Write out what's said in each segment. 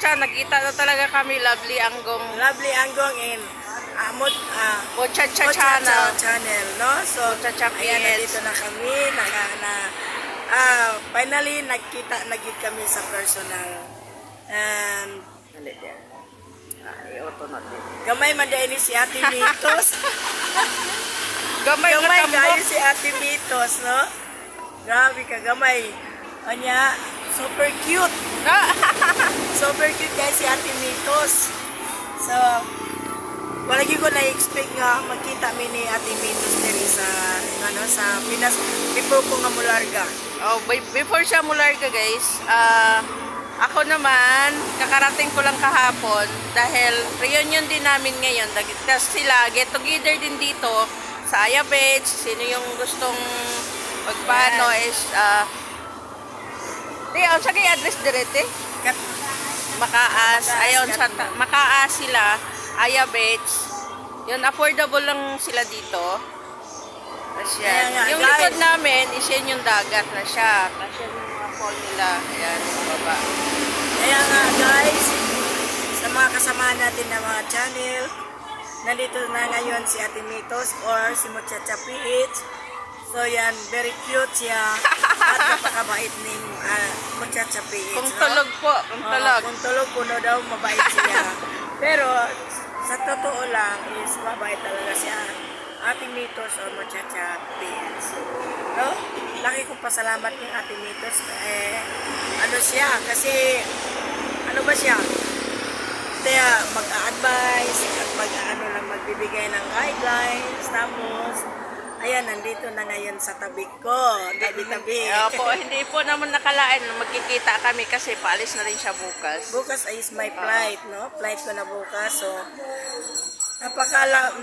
Muchacha, nagkita na talaga kami. Lovely Anggong. Lovely Anggong in Muchacha channel, no? So, Muchacha ayan, PH. nandito na kami. Finally, nagkita kami sa personal. And, Ioto natin. gamay man dahil si Ate Mitos. Gamay Gamay si Ate Mitos, no? Grabe ka, gamay. Anya, super cute. Super cute guys si Ate Mitos. So, walagi ko na-expect nga magkita mi ni Ate Mitos diri sa Pinas before ko nga mularga. Oh, before siya mularga guys, ako naman, kakarating ko lang kahapon dahil reunion din namin ngayon. Tapos sila, get together din dito sa Aya Beach. Sino yung gustong magpano is, sa kay address direte? Makaas. Ayun, Makaas sila, Aya Beach. Yun, affordable lang sila dito. Tapos yan. Yung likod namin, is yan yung dagat na siya. Kasi yung mga fall nila, ayan, yung baba. Kaya nga guys, sa mga kasama natin na mga channel, nandito na ngayon si Ate Mitos or si Muchacha PH. So yan, very cute siya at napakabait ni Muchacha PH. Kung tulog po, kung tulog. Kung tulog po daw, mabait siya. Pero sa totoo lang is mabait talaga siya. Ate Mitos or Muchacha PH. No? Laki kong pasalamat ng Ate Mitos. Ano siya? Kasi, ano ba siya? Kaya mag-a-advise, at magbibigay ng guidelines. Tapos, ayan, nandito na ngayon sa tabi ko. Tabi-tabi. Opo, hindi po naman nakalain na magkikita kami kasi paalis na rin siya bukas. Bukas is my flight, no? Flight ko na bukas. So,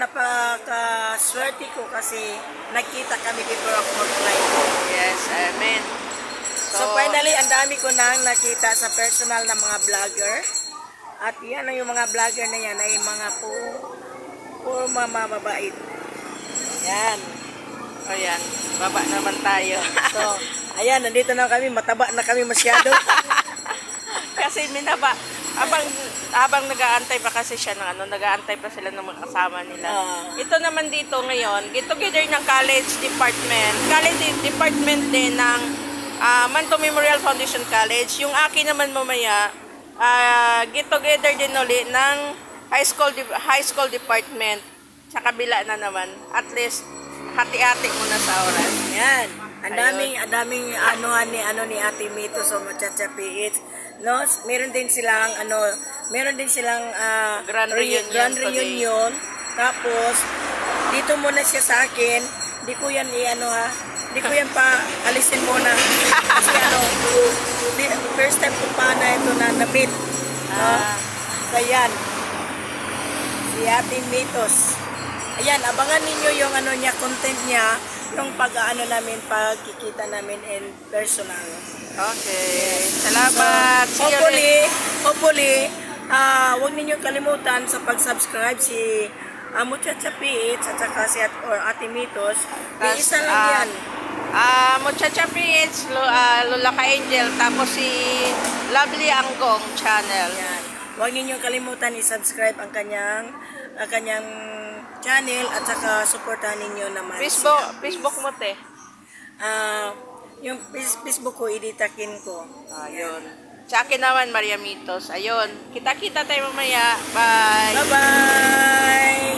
napaka-swerte ko kasi nakita kami before ako mag-flight. Yes, amen. So finally, ang dami ko nang nakita sa personal na mga vlogger. At yan ang yung mga vlogger na yan ay mga puro mamabait. Yan. O yan, baba naman tayo. So, ayan, nandito na kami. Mataba na kami masyado. Kasi minaba. Habang nag-aantay pa kasi siya ng nag-aantay pa sila ng mga kasama nila. Ito naman dito ngayon, get together ng college department din ng Manto Memorial Foundation College. Yung akin naman mamaya, get together din uli ng high school department sa kabila na naman. At least, hati-hati muna sa oras. Yan. Ang daming ni Ate Mitos o Muchacha PH. No, meron din silang grand reunion. Tapos dito muna siya sa akin. Di ko yan Di ko yan pa alisin muna. Kasi first time ko pa na ito na na-meet. So yan. Si Ate Mitos. Ayan, abangan ninyo yung content niya, yung pagkikita namin in personal. Okay. Salamat. Hopefully, huwag ninyong kalimutan sa pag-subscribe si Muchacha PH at saka si Ate Mitos. Isa lang yan. Muchacha PH, Lola Ka Angel, tapos si Lovely Anggong channel. Yan. Huwag ninyong kalimutan i-subscribe ang kanyang channel at saka supportahan ninyo naman Facebook mo te. Yung Facebook ko, iditakin ko. Ayun. Sa akin naman, Maria Mitos. Ayun. Kita-kita tayo mamaya. Bye! Bye-bye!